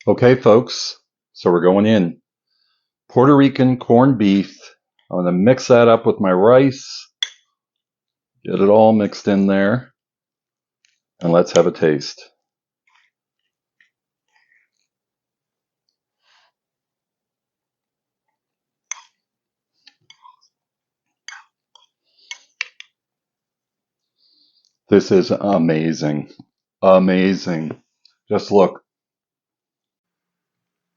Okay, folks, so we're going in. Puerto Rican corned beef. I'm going to mix that up with my rice, get it all mixed in there, and let's have a taste. This is amazing. Amazing. Just look.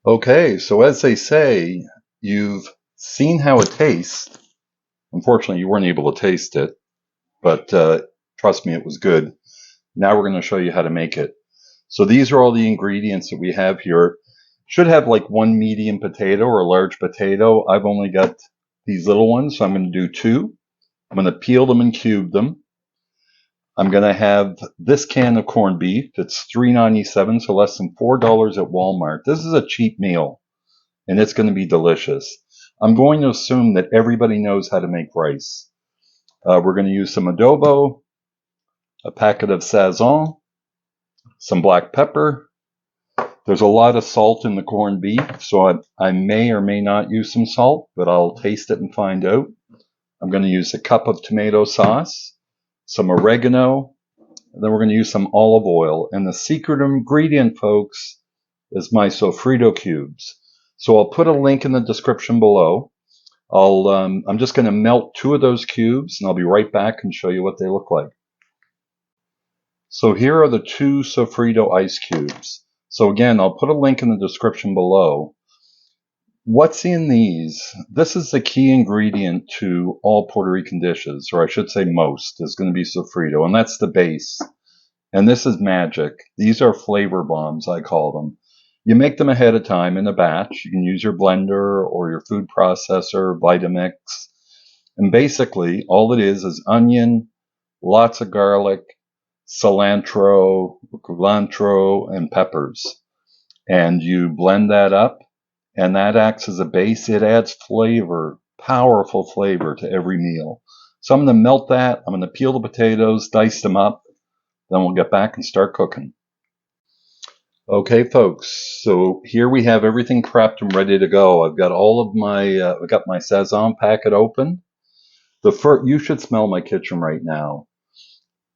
Okay, so as they say, you've seen how it tastes. Unfortunately, you weren't able to taste it, but trust me, it was good. Now we're going to show you how to make it. So these are all the ingredients that we have here. Should have like one medium potato or a large potato. I've only got these little ones, so I'm going to do two. I'm going to peel them and cube them. I'm going to have this can of corned beef. It's $3.97, so less than $4 at Walmart. This is a cheap meal, and it's going to be delicious. I'm going to assume that everybody knows how to make rice. We're going to use some adobo, a packet of Sazon, some black pepper. There's a lot of salt in the corned beef, so I may or may not use some salt, but I'll taste it and find out. I'm going to use a cup of tomato sauce, some oregano, and then we're going to use some olive oil. And the secret ingredient, folks, is my Sofrito Cubes. So I'll put a link in the description below. I'm just going to melt two of those cubes, and I'll be right back and show you what they look like. So here are the two Sofrito ice cubes. So again, I'll put a link in the description below. What's in these? This is the key ingredient to all Puerto Rican dishes, or I should say most, is going to be Sofrito, and that's the base. And this is magic. These are flavor bombs, I call them. You make them ahead of time in a batch. You can use your blender or your food processor, Vitamix. And basically, all it is onion, lots of garlic, cilantro, culantro, and peppers. And you blend that up, and that acts as a base. It adds flavor, powerful flavor to every meal. So I'm going to melt that. I'm going to peel the potatoes, dice them up. Then we'll get back and start cooking. Okay, folks, so here we have everything prepped and ready to go. I've got all of my, I've got my Sazon packet open. You should smell my kitchen right now.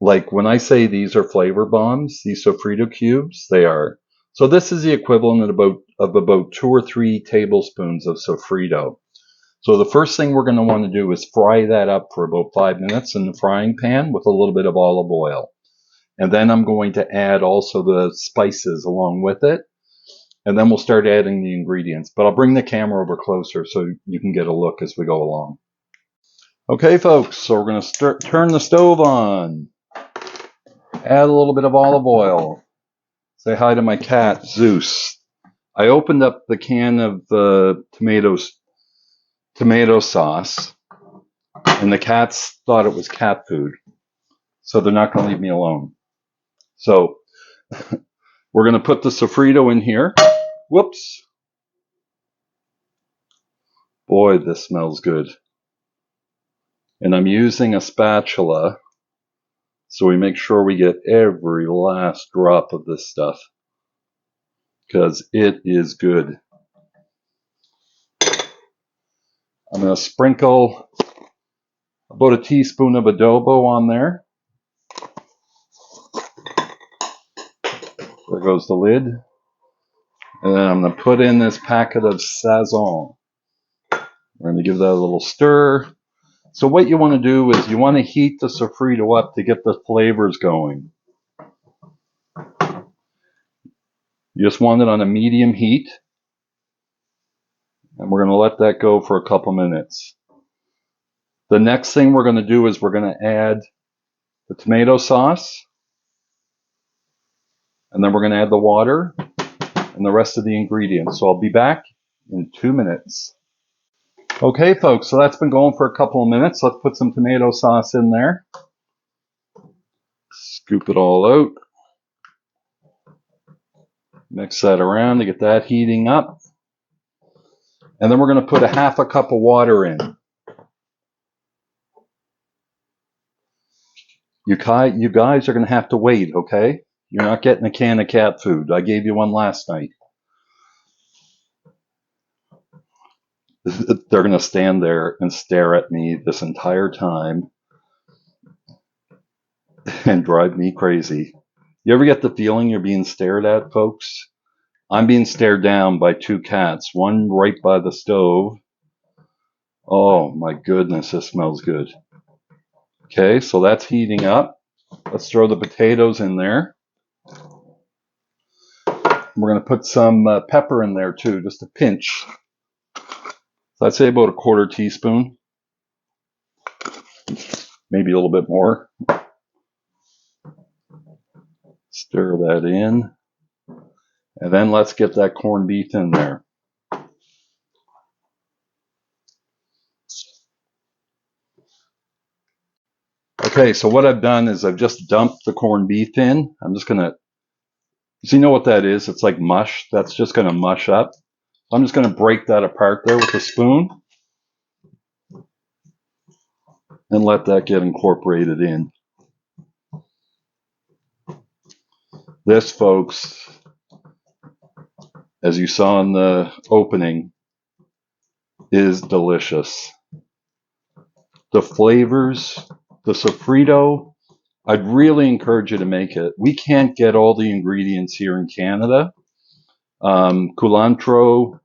Like when I say these are flavor bombs, these Sofrito cubes, they are. So this is the equivalent of about 2 or 3 tablespoons of Sofrito. So the first thing we're going to want to do is fry that up for about 5 minutes in the frying pan with a little bit of olive oil. And then I'm going to add also the spices along with it. And then we'll start adding the ingredients. But I'll bring the camera over closer so you can get a look as we go along. Okay, folks, so we're going to turn the stove on. Add a little bit of olive oil. Say hi to my cat, Zeus. I opened up the can of tomato sauce, and the cats thought it was cat food. So they're not going to leave me alone. So we're going to put the Sofrito in here. Whoops. Boy, this smells good. And I'm using a spatula so we make sure we get every last drop of this stuff because it is good. I'm going to sprinkle about a teaspoon of adobo on there. There goes the lid. And then I'm going to put in this packet of Sazon. We're going to give that a little stir. So what you want to do is you want to heat the Sofrito up to get the flavors going. You just want it on a medium heat. And we're going to let that go for a couple minutes. The next thing we're going to do is we're going to add the tomato sauce. And then we're going to add the water and the rest of the ingredients. So I'll be back in 2 minutes. Okay, folks, so that's been going for a couple of minutes. Let's put some tomato sauce in there. Scoop it all out. Mix that around to get that heating up. And then we're going to put a half a cup of water in. You guys are going to have to wait, okay? You're not getting a can of cat food. I gave you one last night. They're going to stand there and stare at me this entire time and drive me crazy. You ever get the feeling you're being stared at, folks? I'm being stared down by two cats, one right by the stove. Oh my goodness, this smells good. Okay, so that's heating up. Let's throw the potatoes in there. We're going to put some pepper in there too, just a pinch. So I'd say about a quarter teaspoon, maybe a little bit more. Stir that in. And then let's get that corned beef in there. Okay, so what I've done is I've just dumped the corned beef in. I'm just going to, so you know what that is? It's like mush. That's just going to mush up. I'm just going to break that apart there with a spoon and let that get incorporated in. This, folks, as you saw in the opening, is delicious. The flavors, the sofrito, I'd really encourage you to make it. We can't get all the ingredients here in Canada. Culantro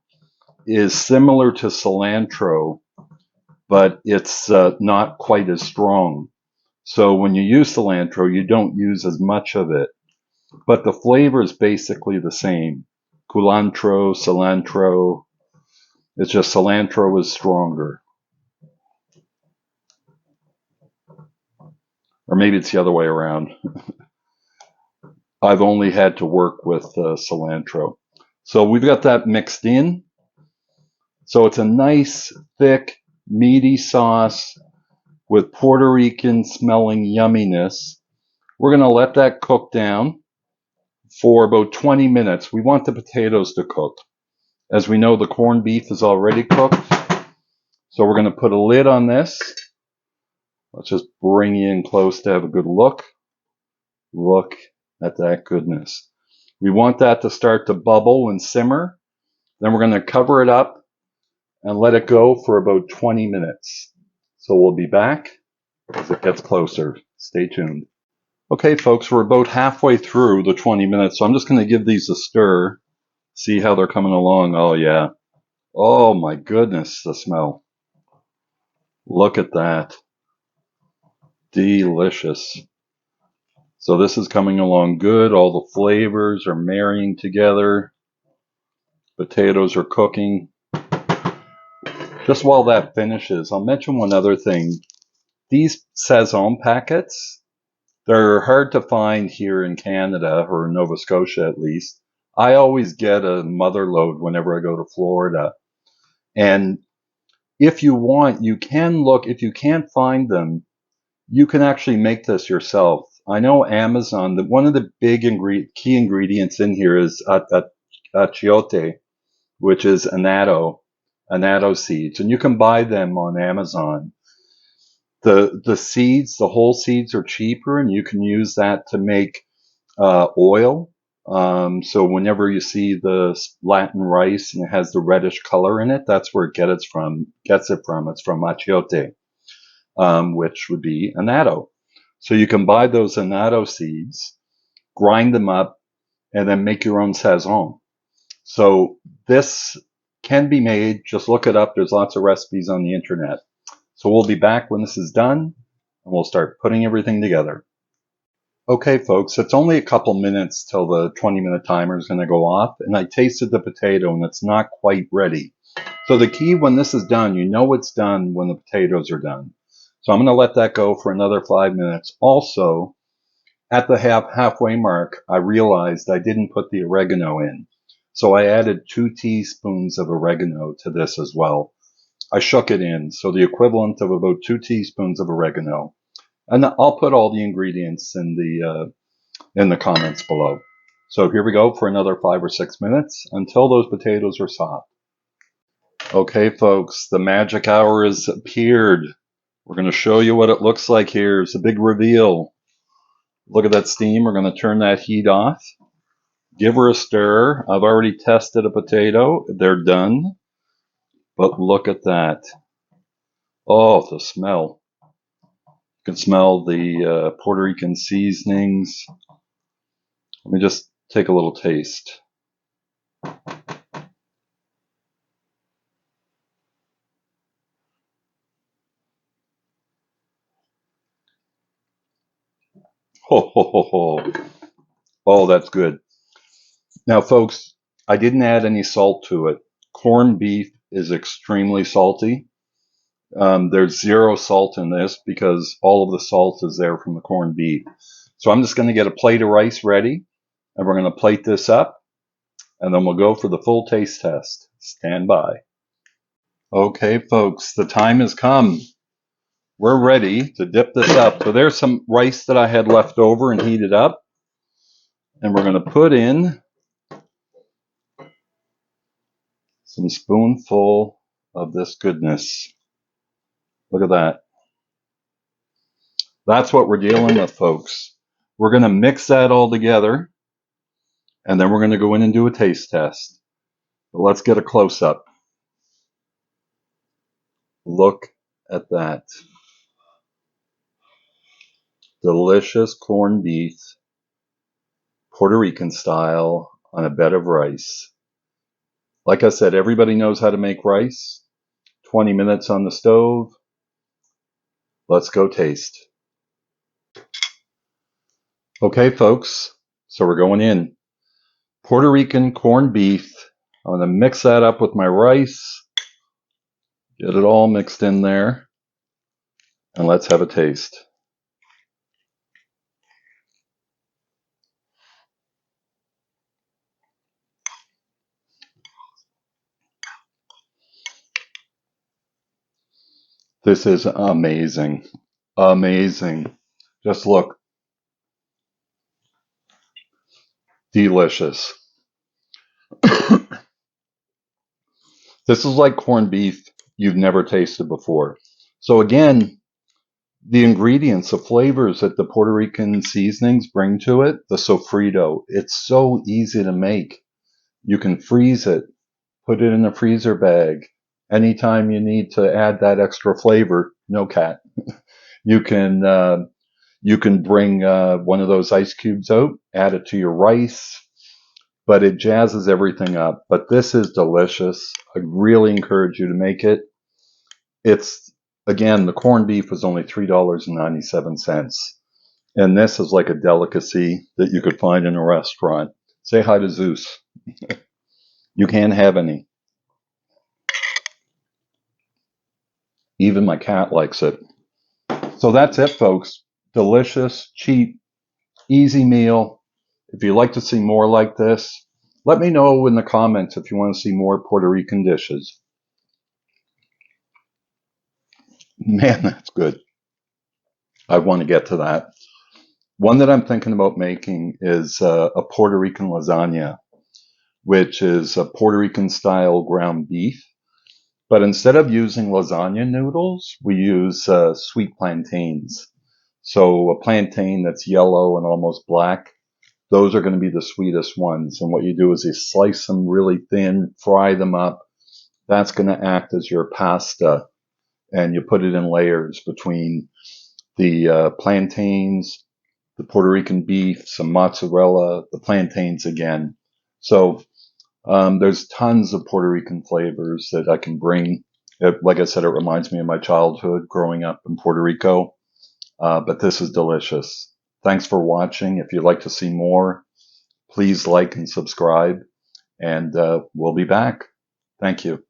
is similar to cilantro, but it's not quite as strong. So when you use cilantro, you don't use as much of it. But the flavor is basically the same. Culantro, cilantro. It's just cilantro is stronger. Or maybe it's the other way around. I've only had to work with cilantro. So we've got that mixed in. So it's a nice, thick, meaty sauce with Puerto Rican smelling yumminess. We're going to let that cook down for about 20 minutes. We want the potatoes to cook. As we know, the corned beef is already cooked. So we're going to put a lid on this. Let's just bring you in close to have a good look. Look at that goodness. We want that to start to bubble and simmer. Then we're going to cover it up and let it go for about 20 minutes. So we'll be back as it gets closer. Stay tuned. Okay, folks, we're about halfway through the 20 minutes, so I'm just going to give these a stir, see how they're coming along. Oh, yeah. Oh, my goodness, the smell. Look at that. Delicious. So this is coming along good. All the flavors are marrying together. Potatoes are cooking. Just while that finishes, I'll mention one other thing. These Sazon packets, they're hard to find here in Canada, or in Nova Scotia at least. I always get a mother load whenever I go to Florida. And if you want, you can look. If you can't find them, you can actually make this yourself. I know Amazon, that one of the big key ingredients in here is achiote, which is annatto seeds. And you can buy them on Amazon. The seeds, the whole seeds are cheaper, and you can use that to make oil. So whenever you see the Latin rice and it has the reddish color in it, that's where it gets it from. It's from achiote, which would be annatto. So you can buy those annatto seeds, grind them up, and then make your own Sazon. So this can be made. Just look it up. There's lots of recipes on the internet. So we'll be back when this is done, and we'll start putting everything together. Okay, folks, it's only a couple minutes till the 20-minute timer is going to go off, and I tasted the potato, and it's not quite ready. So the key when this is done, you know it's done when the potatoes are done. So I'm going to let that go for another 5 minutes. Also, at the halfway mark, I realized I didn't put the oregano in. So I added 2 teaspoons of oregano to this as well. I shook it in, so the equivalent of about 2 teaspoons of oregano. And I'll put all the ingredients in the comments below. So here we go for another 5 or 6 minutes until those potatoes are soft. Okay, folks, the magic hour has appeared. We're going to show you what it looks like here. It's a big reveal. Look at that steam. We're going to turn that heat off. Give her a stir. I've already tested a potato. They're done. But look at that. Oh, the smell. You can smell the Puerto Rican seasonings. Let me just take a little taste. Ho, ho, ho, ho. Oh, that's good. Now, folks, I didn't add any salt to it. Corned beef is extremely salty. There's zero salt in this because all of the salt is there from the corned beef. So I'm just going to get a plate of rice ready, and we're going to plate this up, and then we'll go for the full taste test. Stand by. Okay, folks, the time has come. We're ready to dip this up. So there's some rice that I had left over and heated up, and we're going to put in some spoonful of this goodness. Look at that. That's what we're dealing with, folks. We're going to mix that all together, and then we're going to go in and do a taste test. But let's get a close-up. Look at that. Delicious corned beef, Puerto Rican style, on a bed of rice. Like I said, everybody knows how to make rice. 20 minutes on the stove. Let's go taste. Okay, folks, so we're going in. Puerto Rican corned beef. I'm going to mix that up with my rice. Get it all mixed in there. And let's have a taste. This is amazing. Amazing. Just look. Delicious. This is like corned beef you've never tasted before. So again, the ingredients, the flavors that the Puerto Rican seasonings bring to it, the sofrito, it's so easy to make. You can freeze it, put it in a freezer bag. Anytime you need to add that extra flavor, no cat. You can bring one of those ice cubes out, add it to your rice, but it jazzes everything up. But this is delicious. I really encourage you to make it. It's, again, the corned beef was only $3.97. And this is like a delicacy that you could find in a restaurant. Say hi to Zeus. You can't have any. Even my cat likes it. So that's it, folks. Delicious, cheap, easy meal. If you'd like to see more like this, let me know in the comments if you want to see more Puerto Rican dishes. Man, that's good. I want to get to that. One that I'm thinking about making is a Puerto Rican lasagna, which is a Puerto Rican style ground beef. But instead of using lasagna noodles, we use sweet plantains. So a plantain that's yellow and almost black, those are going to be the sweetest ones. And what you do is you slice them really thin, fry them up. That's going to act as your pasta. And you put it in layers between the plantains, the Puerto Rican beef, some mozzarella, the plantains again. So there's tons of Puerto Rican flavors that I can bring. Like I said, it reminds me of my childhood growing up in Puerto Rico. But this is delicious. Thanks for watching. If you'd like to see more, please like and subscribe. And we'll be back. Thank you.